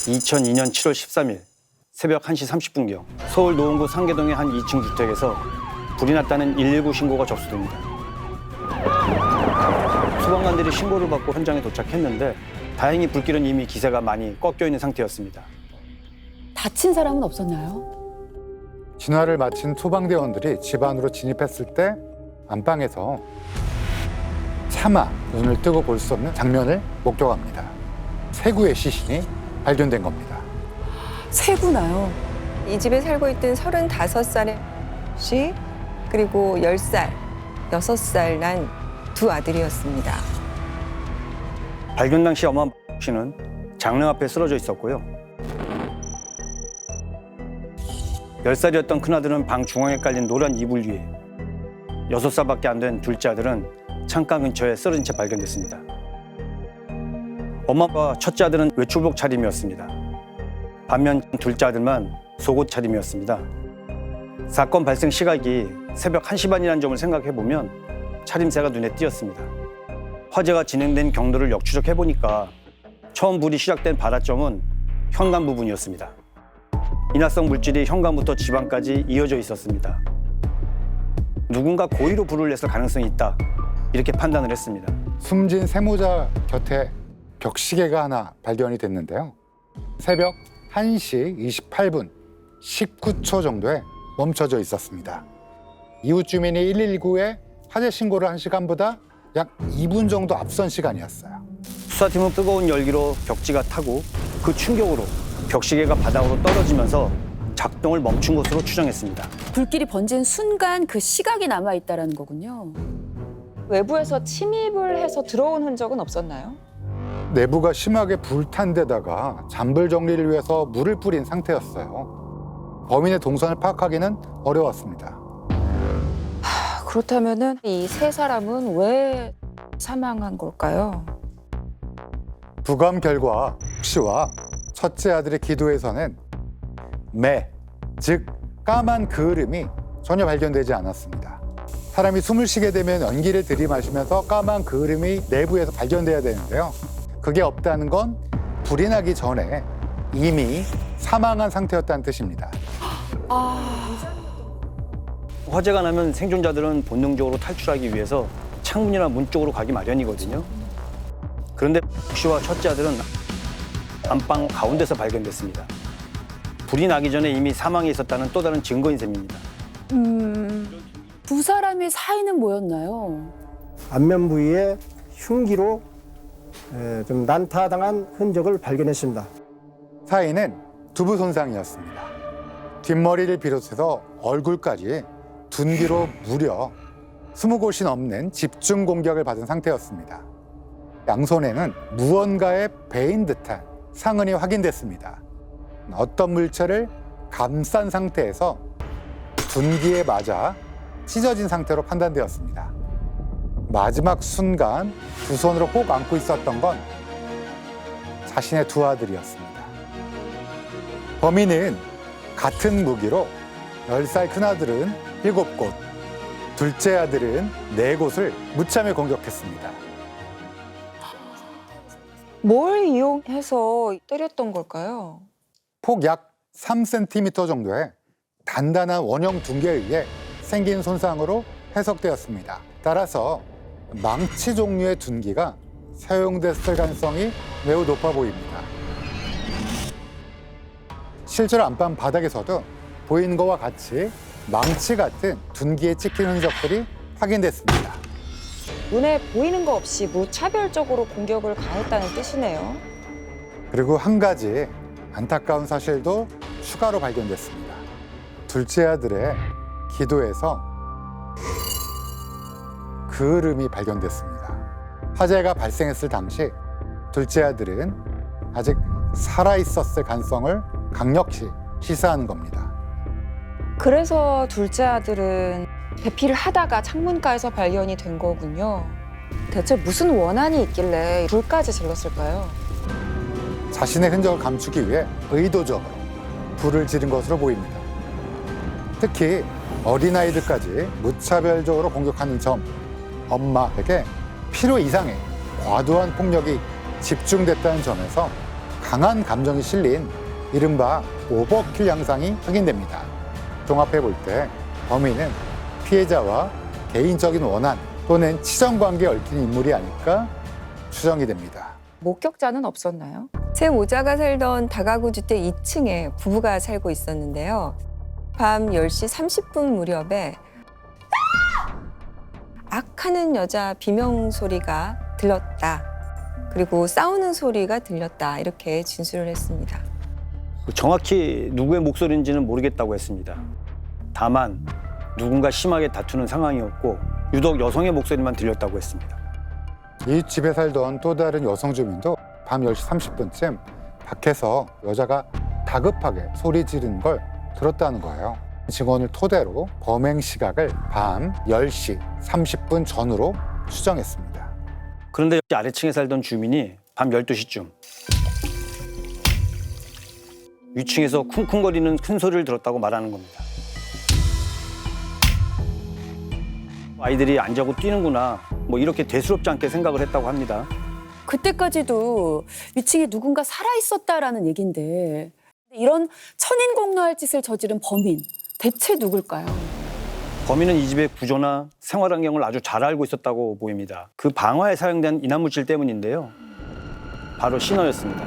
2002년 7월 13일 새벽 1시 30분경 서울 노원구 상계동의 한 2층 주택에서 불이 났다는 119 신고가 접수됩니다. 소방관들이 신고를 받고 현장에 도착했는데 다행히 불길은 이미 기세가 많이 꺾여 있는 상태였습니다. 다친 사람은 없었나요? 진화를 마친 소방대원들이 집 안으로 진입했을 때 안방에서 차마 눈을 뜨고 볼 수 없는 장면을 목격합니다. 세 구의 시신이 발견된 겁니다. 세구나요. 이 집에 살고 있던 35살의 씨 그리고 10살, 6살 난 두 아들이었습니다. 발견 당시 엄마 씨는 장롱 앞에 쓰러져 있었고요. 10살이었던 큰아들은 방 중앙에 깔린 노란 이불 위에 6살밖에 안 된 둘째 아들은 창가 근처에 쓰러진 채 발견됐습니다. 엄마와 첫째 아들은 외출복 차림이었습니다. 반면 둘째 아들만 속옷 차림이었습니다. 사건 발생 시각이 새벽 1시 반이라는 점을 생각해보면 차림새가 눈에 띄었습니다. 화재가 진행된 경로를 역추적해보니까 처음 불이 시작된 발화점은 현관 부분이었습니다. 인화성 물질이 현관부터 지방까지 이어져 있었습니다. 누군가 고의로 불을 냈을 가능성이 있다, 이렇게 판단을 했습니다. 숨진 세모자 곁에 벽시계가 하나 발견이 됐는데요. 새벽 1시 28분 19초 정도에 멈춰져 있었습니다. 이웃 주민이 119에 화재 신고를 한 시간보다 약 2분 정도 앞선 시간이었어요. 수사팀은 뜨거운 열기로 벽지가 타고 그 충격으로 벽시계가 바닥으로 떨어지면서 작동을 멈춘 것으로 추정했습니다. 불길이 번진 순간 그 시각이 남아있다는 거군요. 외부에서 침입을 해서 들어온 흔적은 없었나요? 내부가 심하게 불탄 데다가 잔불 정리를 위해서 물을 뿌린 상태였어요. 범인의 동선을 파악하기는 어려웠습니다. 그렇다면은 이 세 사람은 왜 사망한 걸까요? 부검 결과 씨와 첫째 아들의 기도에서는 매, 즉 까만 그을음이 전혀 발견되지 않았습니다. 사람이 숨을 쉬게 되면 연기를 들이마시면서 까만 그을음이 내부에서 발견돼야 되는데요. 그게 없다는 건 불이 나기 전에 이미 사망한 상태였다는 뜻입니다. 화재가 나면 생존자들은 본능적으로 탈출하기 위해서 창문이나 문 쪽으로 가기 마련이거든요. 그런데 씨와 첫째 아들은 안방 가운데서 발견됐습니다. 불이 나기 전에 이미 사망해 있었다는 또 다른 증거인 셈입니다. 두 사람의 사이는 뭐였나요? 안면 부위에 흉기로 좀 난타당한 흔적을 발견했습니다. 사인은 두부 손상이었습니다. 뒷머리를 비롯해서 얼굴까지 둔기로 무려 20곳이 넘는 집중 공격을 받은 상태였습니다. 양손에는 무언가에 베인 듯한 상흔이 확인됐습니다. 어떤 물체를 감싼 상태에서 둔기에 맞아 찢어진 상태로 판단되었습니다. 마지막 순간 두 손으로 꼭 안고 있었던 건 자신의 두 아들이었습니다. 범인은 같은 무기로 10살 큰아들은 7곳, 둘째 아들은 4곳을 무참히 공격했습니다. 뭘 이용해서 때렸던 걸까요? 폭 약 3cm 정도의 단단한 원형 둔기에 의해 생긴 손상으로 해석되었습니다. 따라서 망치 종류의 둔기가 사용됐을 가능성이 매우 높아 보입니다. 실제로 안방 바닥에서도 보이는 것과 같이 망치 같은 둔기에 찍힌 흔적들이 확인됐습니다. 눈에 보이는 거 없이 무차별적으로 공격을 가했다는 뜻이네요. 그리고 한 가지 안타까운 사실도 추가로 발견됐습니다. 둘째 아들의 기도에서 그을음이 발견됐습니다. 화재가 발생했을 당시 둘째 아들은 아직 살아있었을 가능성을 강력히 시사하는 겁니다. 그래서 둘째 아들은 대피를 하다가 창문가에서 발견이 된 거군요. 대체 무슨 원한이 있길래 불까지 질렀을까요? 자신의 흔적을 감추기 위해 의도적으로 불을 지른 것으로 보입니다. 특히 어린아이들까지 무차별적으로 공격하는 점, 엄마에게 필요 이상의 과도한 폭력이 집중됐다는 점에서 강한 감정이 실린 이른바 오버킬 양상이 확인됩니다. 종합해 볼 때 범인은 피해자와 개인적인 원한 또는 치정 관계에 얽힌 인물이 아닐까 추정이 됩니다. 목격자는 없었나요? 새 모자가 살던 다가구 주택 2층에 부부가 살고 있었는데요. 밤 10시 30분 무렵에 악하는 여자 비명 소리가 들렸다. 그리고 싸우는 소리가 들렸다. 이렇게 진술을 했습니다. 정확히 누구의 목소리인지는 모르겠다고 했습니다. 다만 누군가 심하게 다투는 상황이었고 유독 여성의 목소리만 들렸다고 했습니다. 이 집에 살던 또 다른 여성 주민도 밤 10시 30분쯤 밖에서 여자가 다급하게 소리 지르는 걸 들었다는 거예요. 증언을 토대로 범행 시각을 밤 10시 30분 전으로 추정했습니다. 그런데 아래층에 살던 주민이 밤 12시쯤 위층에서 쿵쿵거리는 큰 소리를 들었다고 말하는 겁니다. 아이들이 안 자고 뛰는구나 뭐 이렇게 대수롭지 않게 생각을 했다고 합니다. 그때까지도 위층에 누군가 살아있었다라는 얘긴데 이런 천인공노할 짓을 저지른 범인 대체 누굴까요? 범인은 이 집의 구조나 생활 환경을 아주 잘 알고 있었다고 보입니다. 그 방화에 사용된 인화물질 때문인데요. 바로 시너였습니다.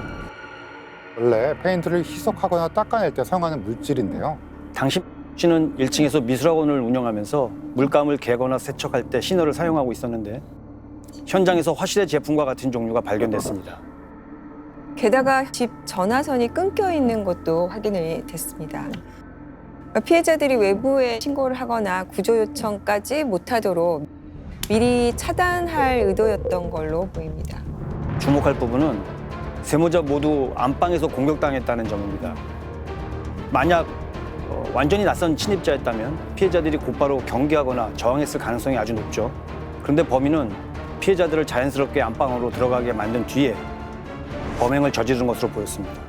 원래 페인트를 희석하거나 닦아낼 때 사용하는 물질인데요. 당시 씨는 1층에서 미술학원을 운영하면서 물감을 개거나 세척할 때 시너를 사용하고 있었는데 현장에서 화실의 제품과 같은 종류가 발견됐습니다. 게다가 집 전화선이 끊겨 있는 것도 확인이 됐습니다. 피해자들이 외부에 신고를 하거나 구조 요청까지 못하도록 미리 차단할 의도였던 걸로 보입니다. 주목할 부분은 세 모자 모두 안방에서 공격당했다는 점입니다. 만약 완전히 낯선 침입자였다면 피해자들이 곧바로 경계하거나 저항했을 가능성이 아주 높죠. 그런데 범인은 피해자들을 자연스럽게 안방으로 들어가게 만든 뒤에 범행을 저지른 것으로 보였습니다.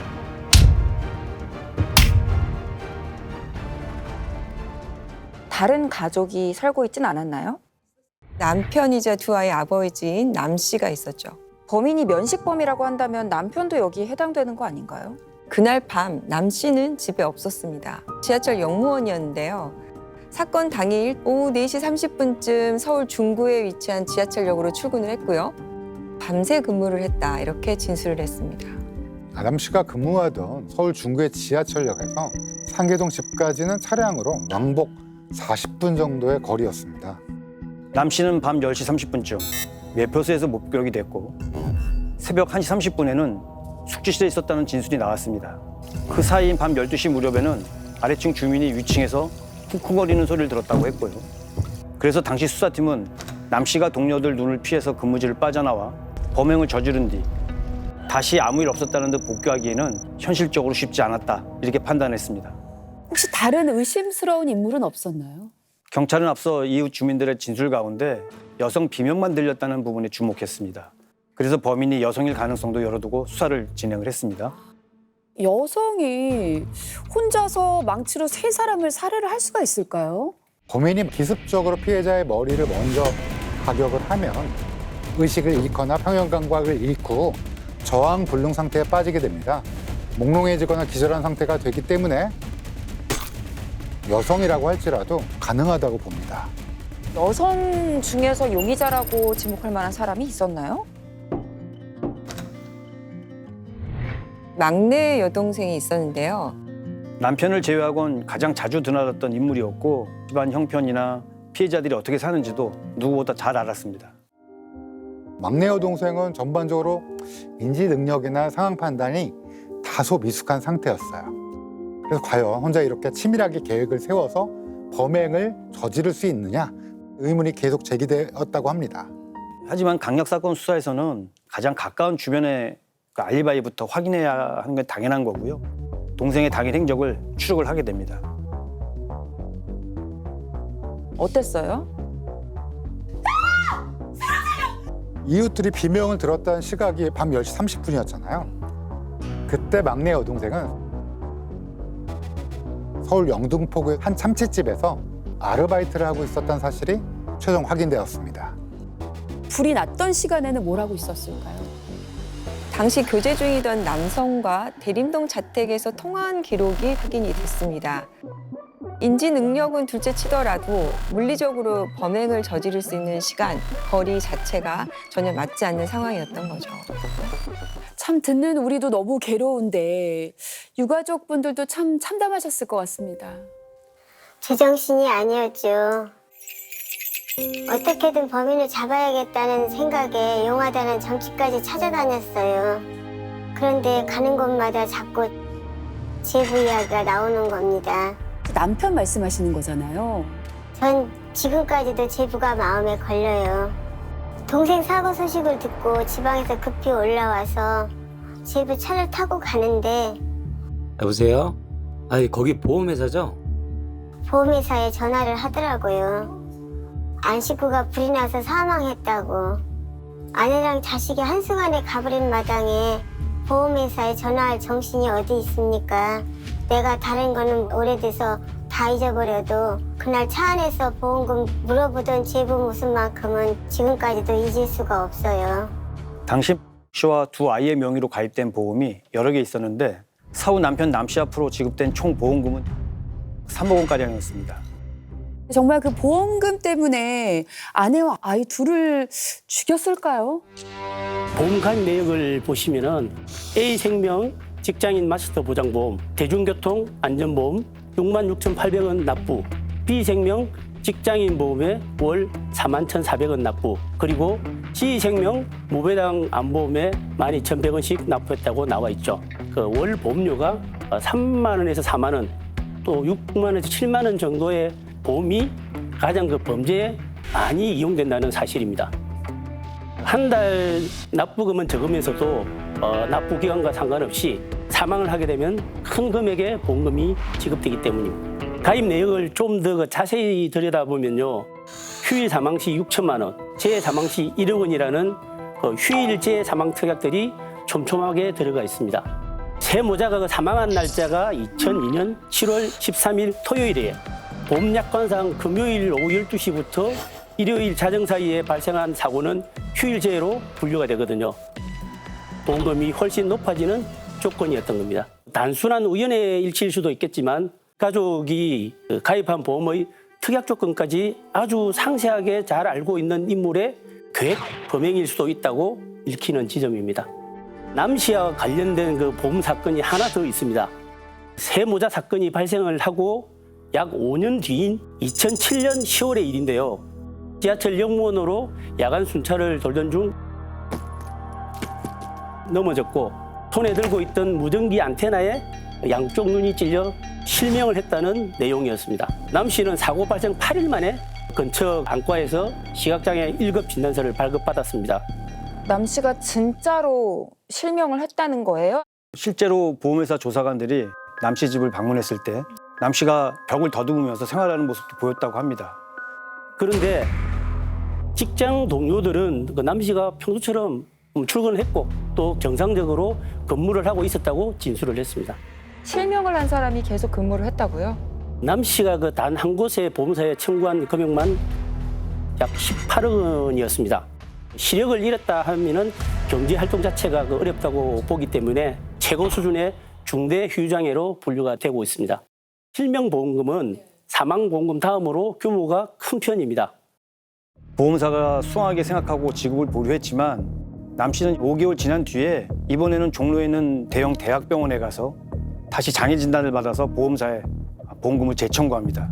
다른 가족이 살고 있진 않았나요? 남편이자 두 아이의 아버지인 남 씨가 있었죠. 범인이 면식범이라고 한다면 남편도 여기에 해당되는 거 아닌가요? 그날 밤 남 씨는 집에 없었습니다. 지하철 역무원이었는데요. 사건 당일 오후 4시 30분쯤 서울 중구에 위치한 지하철역으로 출근을 했고요. 밤새 근무를 했다 이렇게 진술을 했습니다. 아담 씨가 근무하던 서울 중구의 지하철역에서 상계동 집까지는 차량으로 왕복 40분 정도의 거리였습니다. 남 씨는 밤 10시 30분쯤 매표소에서 목격이 됐고 새벽 1시 30분에는 숙지실에 있었다는 진술이 나왔습니다. 그 사이인 밤 12시 무렵에는 아래층 주민이 위층에서 쿵쿵거리는 소리를 들었다고 했고요. 그래서 당시 수사팀은 남 씨가 동료들 눈을 피해서 근무지를 빠져나와 범행을 저지른 뒤 다시 아무 일 없었다는 듯 복귀하기에는 현실적으로 쉽지 않았다 이렇게 판단했습니다. 혹시 다른 의심스러운 인물은 없었나요? 경찰은 앞서 이웃 주민들의 진술 가운데 여성 비명만 들렸다는 부분에 주목했습니다. 그래서 범인이 여성일 가능성도 열어두고 수사를 진행을 했습니다. 여성이 혼자서 망치로 세 사람을 살해를 할 수가 있을까요? 범인이 기습적으로 피해자의 머리를 먼저 가격을 하면 의식을 잃거나 평형감각을 잃고 저항불능 상태에 빠지게 됩니다. 몽롱해지거나 기절한 상태가 되기 때문에 여성이라고 할지라도 가능하다고 봅니다. 여성 중에서 용의자라고 지목할 만한 사람이 있었나요? 막내 여동생이 있었는데요. 남편을 제외하곤 가장 자주 드나들었던 인물이었고 집안 형편이나 피해자들이 어떻게 사는지도 누구보다 잘 알았습니다. 막내 여동생은 전반적으로 인지 능력이나 상황 판단이 다소 미숙한 상태였어요. 그래서 과연 혼자 이렇게 치밀하게 계획을 세워서 범행을 저지를 수 있느냐 의문이 계속 제기되었다고 합니다. 하지만 강력사건 수사에서는 가장 가까운 주변의 그 알리바이부터 확인해야 하는 게 당연한 거고요. 동생의 당일 행적을 추적을 하게 됩니다. 어땠어요? 이웃들이 비명을 들었다는 시각이 밤 10시 30분이었잖아요. 그때 막내 여동생은 서울 영등포구의 한 참치집에서 아르바이트를 하고 있었다는 사실이 최종 확인되었습니다. 불이 났던 시간에는 뭘 하고 있었을까요? 당시 교제 중이던 남성과 대림동 자택에서 통화한 기록이 확인이 됐습니다. 인지 능력은 둘째 치더라도 물리적으로 범행을 저지를 수 있는 시간, 거리 자체가 전혀 맞지 않는 상황이었던 거죠. 참 듣는 우리도 너무 괴로운데 유가족 분들도 참 참담하셨을 것 같습니다. 제정신이 아니었죠. 어떻게든 범인을 잡아야겠다는 생각에 용하다는 점집까지 찾아다녔어요. 그런데 가는 곳마다 자꾸 제부 이야기가 나오는 겁니다. 남편 말씀하시는 거잖아요. 전 지금까지도 제부가 마음에 걸려요. 동생 사고 소식을 듣고 지방에서 급히 올라와서 제부 차를 타고 가는데 여보세요? 아니 거기 보험회사죠? 보험회사에 전화를 하더라고요. 안 식구가 불이 나서 사망했다고. 아내랑 자식이 한순간에 가버린 마당에 보험회사에 전화할 정신이 어디 있습니까? 내가 다른 거는 오래돼서 다 잊어버려도 그날 차 안에서 보험금 물어보던 제부 모습만큼은 지금까지도 잊을 수가 없어요. 당시 씨와 두 아이의 명의로 가입된 보험이 여러 개 있었는데 사후 남편 남 씨 앞으로 지급된 총 보험금은 3억 원가량이었습니다. 정말 그 보험금 때문에 아내와 아이 둘을 죽였을까요? 보험 가입 내역을 보시면은 A생명 직장인 마스터 보장보험, 대중교통 안전보험 66,800원 납부, B생명 직장인 보험에 월 41,400원 납부, 그리고 C생명 무배당 안보험에 12,100원씩 납부했다고 나와 있죠. 그 월 보험료가 3만 원에서 4만 원, 또 6만 원에서 7만 원 정도의 보험이 가장 그 범죄에 많이 이용된다는 사실입니다. 한 달 납부금은 적으면서도 납부 기간과 상관없이 사망을 하게 되면 큰 금액의 보험금이 지급되기 때문입니다. 가입 내역을 좀 더 자세히 들여다보면요. 휴일 사망 시 6천만 원, 재해 사망 시 1억 원이라는 휴일제 사망 특약들이 촘촘하게 들어가 있습니다. 세모자가 사망한 날짜가 2002년 7월 13일 토요일이에요. 보험약관상 금요일 오후 12시부터 일요일 자정 사이에 발생한 사고는 휴일재해로 분류가 되거든요. 보험금이 훨씬 높아지는 조건이었던 겁니다. 단순한 우연의 일치일 수도 있겠지만 가족이 가입한 보험의 특약 조건까지 아주 상세하게 잘 알고 있는 인물의 계획 범행일 수도 있다고 읽히는 지점입니다. 남 씨와 관련된 그 보험 사건이 하나 더 있습니다. 세모자 사건이 발생을 하고 약 5년 뒤인 2007년 10월의 일인데요. 지하철 역무원으로 야간 순찰을 돌던 중 넘어졌고 손에 들고 있던 무전기 안테나에 양쪽 눈이 찔려 실명을 했다는 내용이었습니다. 남 씨는 사고 발생 8일 만에 근처 안과에서 시각장애 1급 진단서를 발급받았습니다. 남 씨가 진짜로 실명을 했다는 거예요? 실제로 보험회사 조사관들이 남 씨 집을 방문했을 때 남 씨가 벽을 더듬으면서 생활하는 모습도 보였다고 합니다. 그런데 직장 동료들은 남 씨가 평소처럼 출근을 했고 또 정상적으로 근무를 하고 있었다고 진술을 했습니다. 실명을 한 사람이 계속 근무를 했다고요? 남 씨가 그 단 한 곳의 보험사에 청구한 금액만 약 18억 원이었습니다. 시력을 잃었다 하면은 경제 활동 자체가 어렵다고 보기 때문에 최고 수준의 중대 휴장애로 분류가 되고 있습니다. 실명보험금은 사망보험금 다음으로 규모가 큰 편입니다. 보험사가 수월하게 생각하고 지급을 보류했지만 남 씨는 5개월 지난 뒤에 이번에는 종로에 있는 대형 대학병원에 가서 다시 장애 진단을 받아서 보험사에 보험금을 재청구합니다.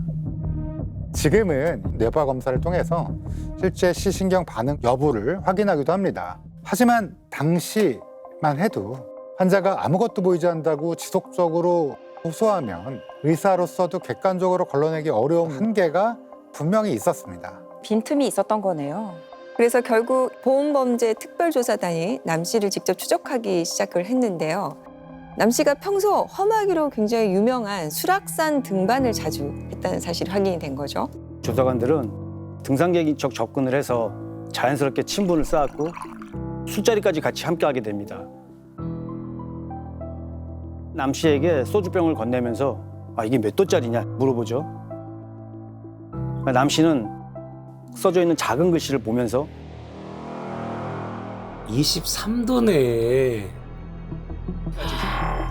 지금은 뇌파 검사를 통해서 실제 시신경 반응 여부를 확인하기도 합니다. 하지만 당시만 해도 환자가 아무것도 보이지 않는다고 지속적으로 호소하면 의사로서도 객관적으로 걸러내기 어려운 한계가 분명히 있었습니다. 빈틈이 있었던 거네요. 그래서 결국 보험범죄 특별조사단이 남 씨를 직접 추적하기 시작을 했는데요. 남 씨가 평소 험하기로 굉장히 유명한 수락산 등반을 자주 했다는 사실이 확인이 된 거죠. 조사관들은 등산객인척 접근을 해서 자연스럽게 친분을 쌓았고 술자리까지 같이 함께하게 됩니다. 남 씨에게 소주병을 건네면서 이게 몇 도짜리냐 물어보죠. 남 씨는 써져 있는 작은 글씨를 보면서 23도네.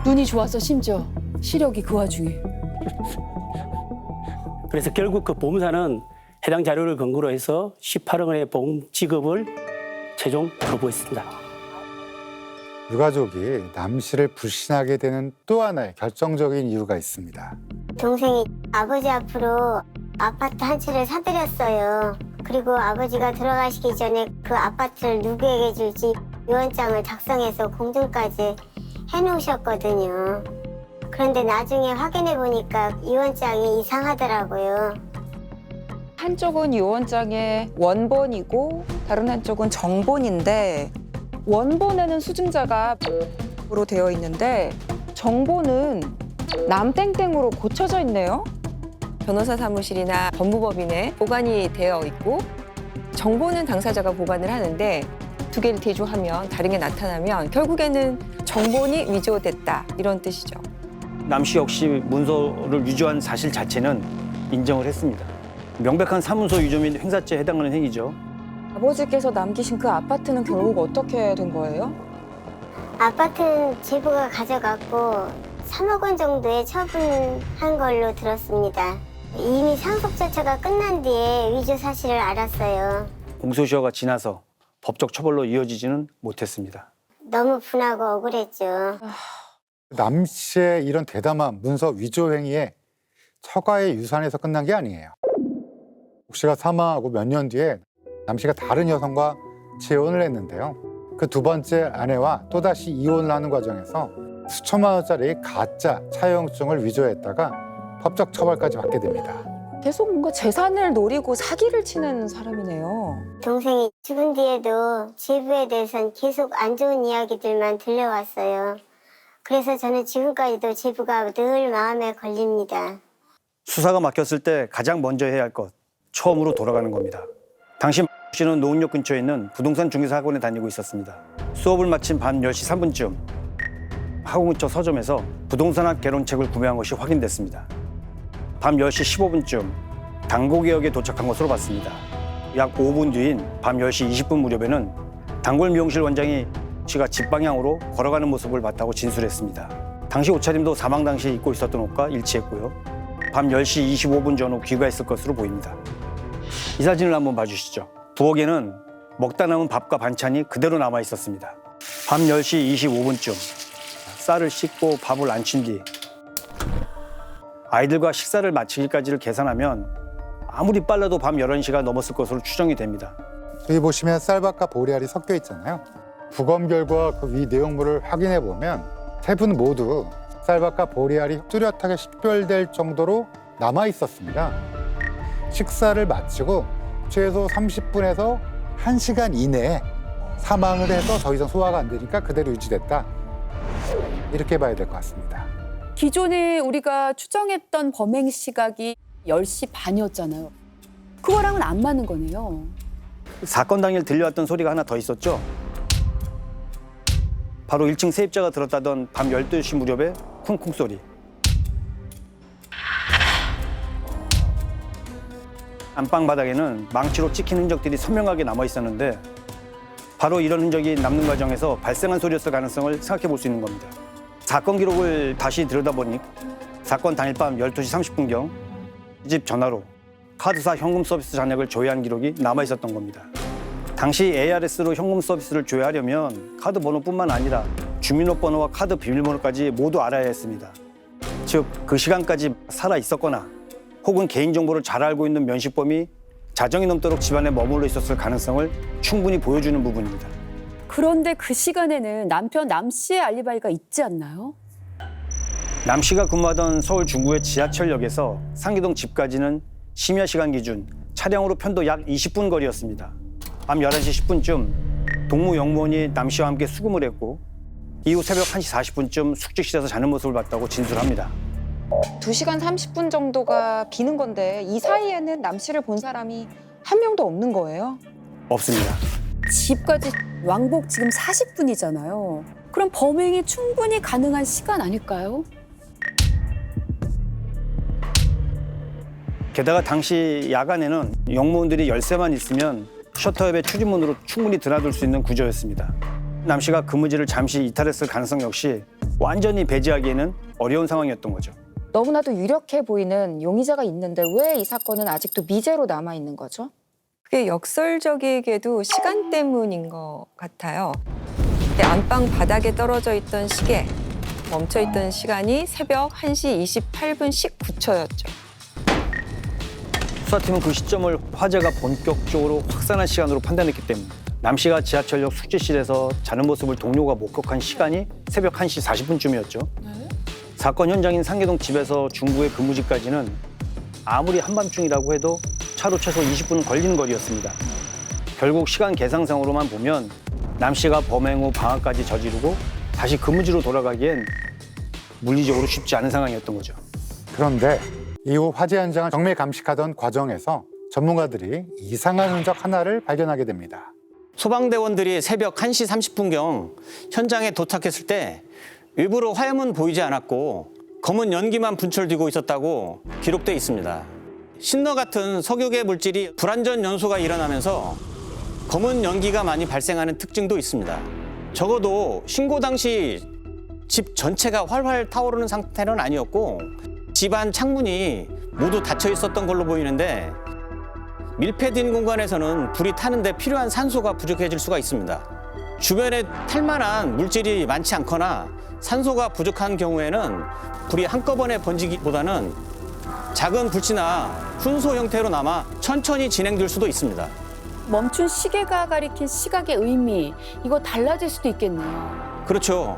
눈이 좋았어, 심지어. 시력이 그 와중에. 그래서 결국 그 보험사는 해당 자료를 근거로 해서 18억 원의 보험 지급을 최종 거부했습니다. 유가족이 남 씨를 불신하게 되는 또 하나의 결정적인 이유가 있습니다. 동생이 아버지 앞으로 아파트 한 채를 사드렸어요. 그리고 아버지가 돌아가시기 전에 그 아파트를 누구에게 줄지 유언장을 작성해서 공증까지 해놓으셨거든요. 그런데 나중에 확인해 보니까 유언장이 이상하더라고요. 한쪽은 유언장의 원본이고 다른 한쪽은 정본인데 원본에는 수증자가 으로 되어 있는데 정본은 남땡땡으로 고쳐져 있네요. 변호사 사무실이나 법무법인에 보관이 되어 있고 정보는 당사자가 보관을 하는데 두 개를 대조하면 다른 게 나타나면 결국에는 정본이 위조됐다 이런 뜻이죠. 남 씨 역시 문서를 위조한 사실 자체는 인정을 했습니다. 명백한 사문서 위조 및 횡사죄에 해당하는 행위죠. 아버지께서 남기신 그 아파트는 결국 어떻게 된 거예요? 아파트는 제보가 가져갔고 3억 원 정도에 처분한 걸로 들었습니다. 이미 상속 절차가 끝난 뒤에 위조 사실을 알았어요. 공소시효가 지나서 법적 처벌로 이어지지는 못했습니다. 너무 분하고 억울했죠. 남 씨의 이런 대담한 문서 위조 행위에 처가의 유산에서 끝난 게 아니에요. 옥 씨가 사망하고 몇 년 뒤에 남 씨가 다른 여성과 재혼을 했는데요. 그 두 번째 아내와 또다시 이혼을 하는 과정에서 수천만 원짜리 가짜 차용증을 위조했다가 법적 처벌까지 받게 됩니다. 계속 뭔가 재산을 노리고 사기를 치는 사람이네요. 동생이 죽은 뒤에도 제부에 대해서는 계속 안 좋은 이야기들만 들려왔어요. 그래서 저는 지금까지도 제부가 늘 마음에 걸립니다. 수사가 막혔을 때 가장 먼저 해야 할 것, 처음으로 돌아가는 겁니다. 당시 씨는 노은역 근처에 있는 부동산 중개사 학원에 다니고 있었습니다. 수업을 마친 밤 10시 3분쯤 학원 근처 서점에서 부동산학 개론책을 구매한 것이 확인됐습니다. 밤 10시 15분쯤 단골개역에 도착한 것으로 봤습니다. 약 5분 뒤인 밤 10시 20분 무렵에는 단골 미용실 원장이 씨가 집 방향으로 걸어가는 모습을 봤다고 진술했습니다. 당시 옷차림도 사망 당시에 입고 있었던 옷과 일치했고요. 밤 10시 25분 전후 귀가했을 것으로 보입니다. 이 사진을 한번 봐주시죠. 부엌에는 먹다 남은 밥과 반찬이 그대로 남아 있었습니다. 밤 10시 25분쯤 쌀을 씻고 밥을 안친 뒤 아이들과 식사를 마치기까지를 계산하면 아무리 빨라도 밤 11시가 넘었을 것으로 추정이 됩니다. 여기 보시면 쌀밥과 보리알이 섞여 있잖아요. 부검 결과 그 위 내용물을 확인해 보면 세 분 모두 쌀밥과 보리알이 뚜렷하게 식별될 정도로 남아 있었습니다. 식사를 마치고 최소 30분에서 1시간 이내에 사망을 해서 더 이상 소화가 안 되니까 그대로 유지됐다. 이렇게 봐야 될 것 같습니다. 기존에 우리가 추정했던 범행 시각이 10시 반이었잖아요. 그거랑은 안 맞는 거네요. 사건 당일 들려왔던 소리가 하나 더 있었죠. 바로 1층 세입자가 들었다던 밤 12시 무렵의 쿵쿵 소리. 안방 바닥에는 망치로 찍힌 흔적들이 선명하게 남아 있었는데 바로 이런 흔적이 남는 과정에서 발생한 소리였을 가능성을 생각해 볼 수 있는 겁니다. 사건 기록을 다시 들여다보니 사건 당일 밤 12시 30분경 이 집 전화로 카드사 현금 서비스 잔액을 조회한 기록이 남아 있었던 겁니다. 당시 ARS로 현금 서비스를 조회하려면 카드 번호뿐만 아니라 주민등록번호와 카드 비밀번호까지 모두 알아야 했습니다. 즉, 그 시간까지 살아 있었거나 혹은 개인정보를 잘 알고 있는 면식범이 자정이 넘도록 집안에 머물러 있었을 가능성을 충분히 보여주는 부분입니다. 그런데 그 시간에는 남편 남 씨의 알리바이가 있지 않나요? 남 씨가 근무하던 서울 중구의 지하철역에서 상기동 집까지는 심야 시간 기준 차량으로 편도 약 20분 거리였습니다. 밤 11시 10분쯤 동무 영무원이 남 씨와 함께 수금을 했고 이후 새벽 1시 40분쯤 숙직실에서 자는 모습을 봤다고 진술합니다. 2시간 30분 정도가 비는 건데 이 사이에는 남 씨를 본 사람이 한 명도 없는 거예요? 없습니다. 집까지 왕복 지금 40분이잖아요. 그럼 범행이 충분히 가능한 시간 아닐까요? 게다가 당시 야간에는 영무원들이 열쇠만 있으면 셔터협의 출입문으로 충분히 드나들 수 있는 구조였습니다. 남 씨가 그무지를 잠시 이탈했을 가능성 역시 완전히 배제하기에는 어려운 상황이었던 거죠. 너무나도 유력해 보이는 용의자가 있는데 왜 이 사건은 아직도 미제로 남아 있는 거죠? 그게 역설적이게도 시간 때문인 것 같아요. 그때 안방 바닥에 떨어져 있던 시계, 멈춰 있던 시간이 새벽 1시 28분 19초였죠. 수사팀은 그 시점을 화재가 본격적으로 확산한 시간으로 판단했기 때문에 남 씨가 지하철역 숙직실에서 자는 모습을 동료가 목격한 시간이 새벽 1시 40분쯤이었죠. 사건 현장인 상계동 집에서 중구의 근무지까지는 아무리 한밤중이라고 해도 차로 최소 20분은 걸리는 거리였습니다. 결국 시간 계상상으로만 보면 남 씨가 범행 후 방화까지 저지르고 다시 근무지로 돌아가기엔 물리적으로 쉽지 않은 상황이었던 거죠. 그런데 이후 화재 현장을 정밀 감식하던 과정에서 전문가들이 이상한 흔적 하나를 발견하게 됩니다. 소방대원들이 새벽 1시 30분경 현장에 도착했을 때 일부러 화염은 보이지 않았고 검은 연기만 분출되고 있었다고 기록돼 있습니다. 신너 같은 석유계 물질이 불완전 연소가 일어나면서 검은 연기가 많이 발생하는 특징도 있습니다. 적어도 신고 당시 집 전체가 활활 타오르는 상태는 아니었고 집안 창문이 모두 닫혀 있었던 걸로 보이는데 밀폐된 공간에서는 불이 타는데 필요한 산소가 부족해질 수가 있습니다. 주변에 탈만한 물질이 많지 않거나 산소가 부족한 경우에는 불이 한꺼번에 번지기보다는 작은 불씨나 훈소 형태로 남아 천천히 진행될 수도 있습니다. 멈춘 시계가 가리킨 시각의 의미, 이거 달라질 수도 있겠네요. 그렇죠.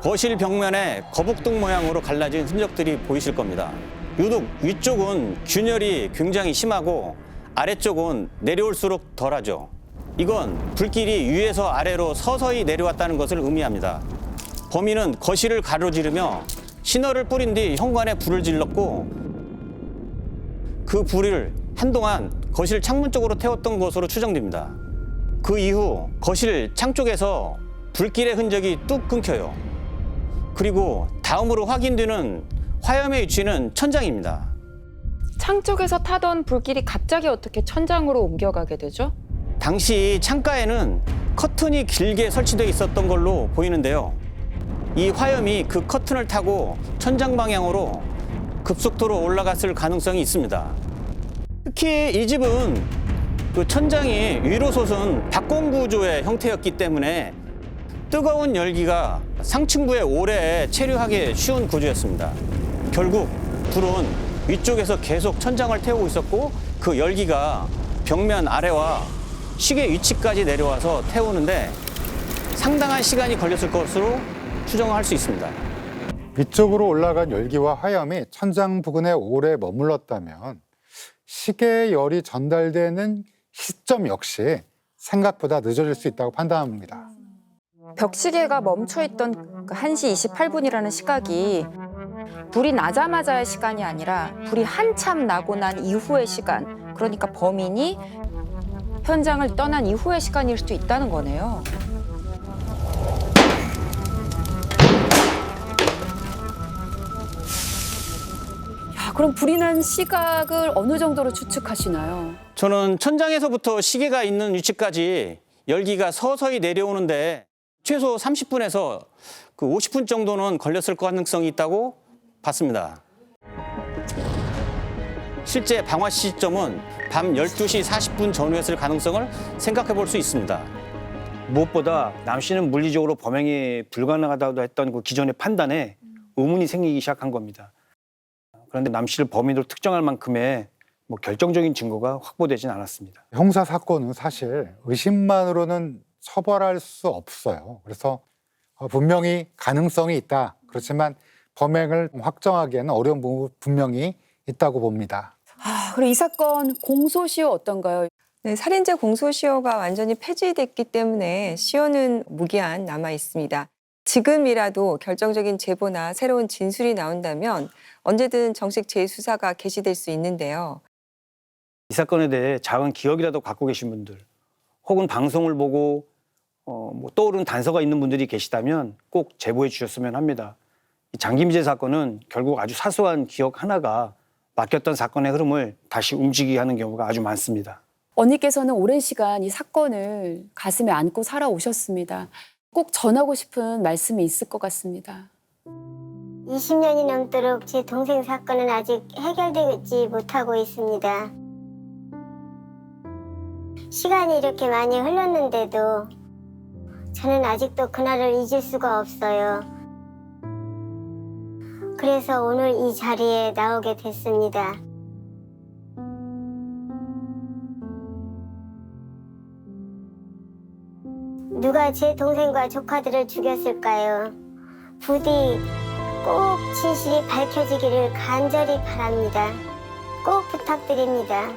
거실 벽면에 거북등 모양으로 갈라진 흔적들이 보이실 겁니다. 유독 위쪽은 균열이 굉장히 심하고 아래쪽은 내려올수록 덜하죠. 이건 불길이 위에서 아래로 서서히 내려왔다는 것을 의미합니다. 범인은 거실을 가로지르며 신호를 뿌린 뒤 현관에 불을 질렀고 그 불을 한동안 거실 창문 쪽으로 태웠던 것으로 추정됩니다. 그 이후 거실 창 쪽에서 불길의 흔적이 뚝 끊겨요. 그리고 다음으로 확인되는 화염의 위치는 천장입니다. 창 쪽에서 타던 불길이 갑자기 어떻게 천장으로 옮겨가게 되죠? 당시 창가에는 커튼이 길게 설치되어 있었던 걸로 보이는데요. 이 화염이 그 커튼을 타고 천장 방향으로 급속도로 올라갔을 가능성이 있습니다. 특히 이 집은 그 천장이 위로 솟은 박공 구조의 형태였기 때문에 뜨거운 열기가 상층부에 오래 체류하기 쉬운 구조였습니다. 결국 불은 위쪽에서 계속 천장을 태우고 있었고 그 열기가 벽면 아래와 시계 위치까지 내려와서 태우는데 상당한 시간이 걸렸을 것으로 추정할 수 있습니다. 위쪽으로 올라간 열기와 화염이 천장 부근에 오래 머물렀다면 시계의 열이 전달되는 시점 역시 생각보다 늦어질 수 있다고 판단합니다. 벽시계가 멈춰있던 그 1시 28분이라는 시각이 불이 나자마자의 시간이 아니라 불이 한참 나고 난 이후의 시간, 그러니까 범인이 현장을 떠난 이후의 시간일 수도 있다는 거네요. 야, 그럼 불이 난 시각을 어느 정도로 추측하시나요? 저는 천장에서부터 시계가 있는 위치까지 열기가 서서히 내려오는데 최소 30분에서 그 50분 정도는 걸렸을 가능성이 있다고 봤습니다. 실제 방화 시점은 밤 12시 40분 전후였을 가능성을 생각해 볼 수 있습니다. 무엇보다 남 씨는 물리적으로 범행이 불가능하다고 했던 그 기존의 판단에 의문이 생기기 시작한 겁니다. 그런데 남 씨를 범인으로 특정할 만큼의 결정적인 증거가 확보되진 않았습니다. 형사 사건은 사실 의심만으로는 처벌할 수 없어요. 그래서 분명히 가능성이 있다. 그렇지만 범행을 확정하기에는 어려운 부분이 분명히 있다고 봅니다. 그럼 이 사건 공소시효 어떤가요? 네, 살인죄 공소시효가 완전히 폐지됐기 때문에 시효는 무기한 남아 있습니다. 지금이라도 결정적인 제보나 새로운 진술이 나온다면 언제든 정식 재수사가 개시될 수 있는데요. 이 사건에 대해 작은 기억이라도 갖고 계신 분들 혹은 방송을 보고 떠오르는 단서가 있는 분들이 계시다면 꼭 제보해 주셨으면 합니다. 이 장김재 사건은 결국 아주 사소한 기억 하나가 맡겼던 사건의 흐름을 다시 움직이게 하는 경우가 아주 많습니다. 언니께서는 오랜 시간 이 사건을 가슴에 안고 살아오셨습니다. 꼭 전하고 싶은 말씀이 있을 것 같습니다. 20년이 넘도록 제 동생 사건은 아직 해결되지 못하고 있습니다. 시간이 이렇게 많이 흘렀는데도 저는 아직도 그날을 잊을 수가 없어요. 그래서 오늘 이 자리에 나오게 됐습니다. 누가 제 동생과 조카들을 죽였을까요? 부디 꼭 진실이 밝혀지기를 간절히 바랍니다. 꼭 부탁드립니다.